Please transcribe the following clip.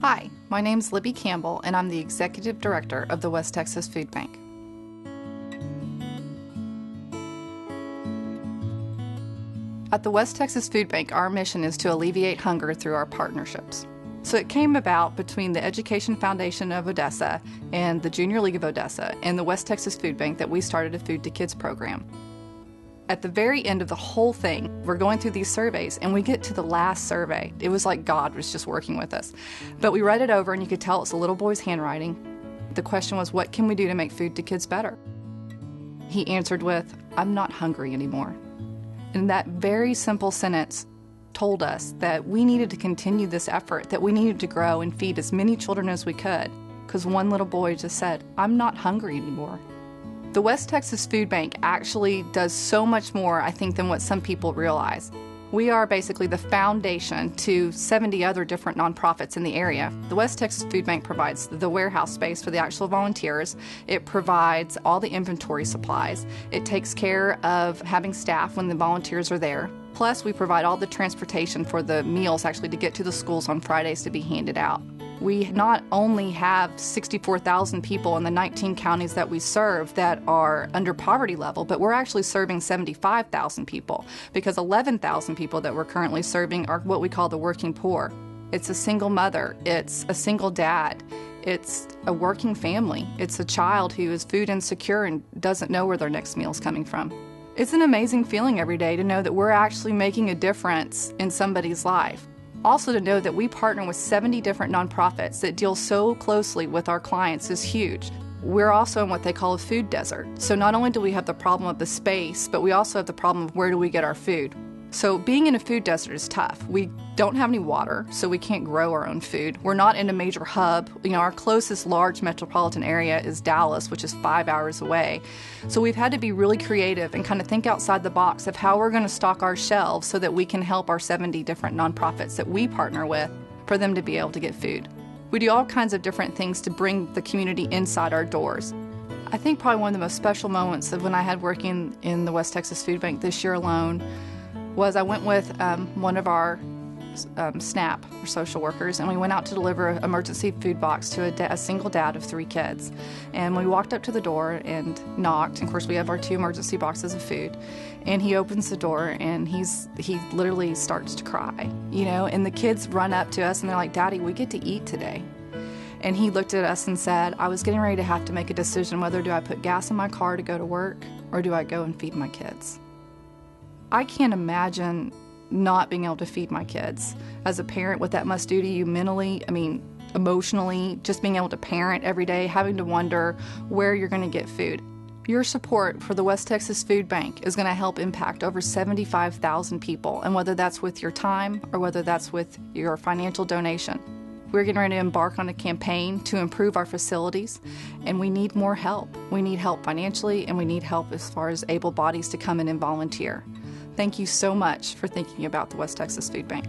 Hi, my name's Libby Campbell, and I'm the Executive Director of the West Texas Food Bank. At the West Texas Food Bank, our mission is to alleviate hunger through our partnerships. So it came about between the Education Foundation of Odessa and the Junior League of Odessa and the West Texas Food Bank that we started a Food to Kids program. At the very end of the whole thing, we're going through these surveys and we get to the last survey. It was like God was just working with us. But we read it over and you could tell it's a little boy's handwriting. The question was, what can we do to make Food to Kids better? He answered with, "I'm not hungry anymore." And that very simple sentence told us that we needed to continue this effort, that we needed to grow and feed as many children as we could, because one little boy just said, "I'm not hungry anymore." The West Texas Food Bank actually does so much more, I think, than what some people realize. We are basically the foundation to 70 other different nonprofits in the area. The West Texas Food Bank provides the warehouse space for the actual volunteers. It provides all the inventory supplies. It takes care of having staff when the volunteers are there. Plus, we provide all the transportation for the meals actually to get to the schools on Fridays to be handed out. We not only have 64,000 people in the 19 counties that we serve that are under poverty level, but we're actually serving 75,000 people, because 11,000 people that we're currently serving are what we call the working poor. It's a single mother, it's a single dad, it's a working family, it's a child who is food insecure and doesn't know where their next meal is coming from. It's an amazing feeling every day to know that we're actually making a difference in somebody's life. Also, to know that we partner with 70 different nonprofits that deal so closely with our clients is huge. We're also in what they call a food desert. So not only do we have the problem of the space, but we also have the problem of where do we get our food. So being in a food desert is tough. We don't have any water, so we can't grow our own food. We're not in a major hub. Our closest large metropolitan area is Dallas, which is 5 hours away. So we've had to be really creative and kind of think outside the box of how we're going to stock our shelves so that we can help our 70 different nonprofits that we partner with for them to be able to get food. We do all kinds of different things to bring the community inside our doors. I think probably one of the most special moments of when I had working in the West Texas Food Bank this year alone was I went with one of our SNAP, or social workers, and we went out to deliver an emergency food box to a single dad of 3 kids. And we walked up to the door and knocked. And of course, we have our 2 emergency boxes of food. And he opens the door and he literally starts to cry, and the kids run up to us and they're like, "Daddy, we get to eat today." And he looked at us and said, "I was getting ready to have to make a decision whether do I put gas in my car to go to work or do I go and feed my kids." I can't imagine not being able to feed my kids. As a parent, what that must do to you mentally, emotionally, just being able to parent every day, having to wonder where you're going to get food. Your support for the West Texas Food Bank is going to help impact over 75,000 people, and whether that's with your time or whether that's with your financial donation. We're getting ready to embark on a campaign to improve our facilities, and we need more help. We need help financially, and we need help as far as able bodies to come in and volunteer. Thank you so much for thinking about the West Texas Food Bank.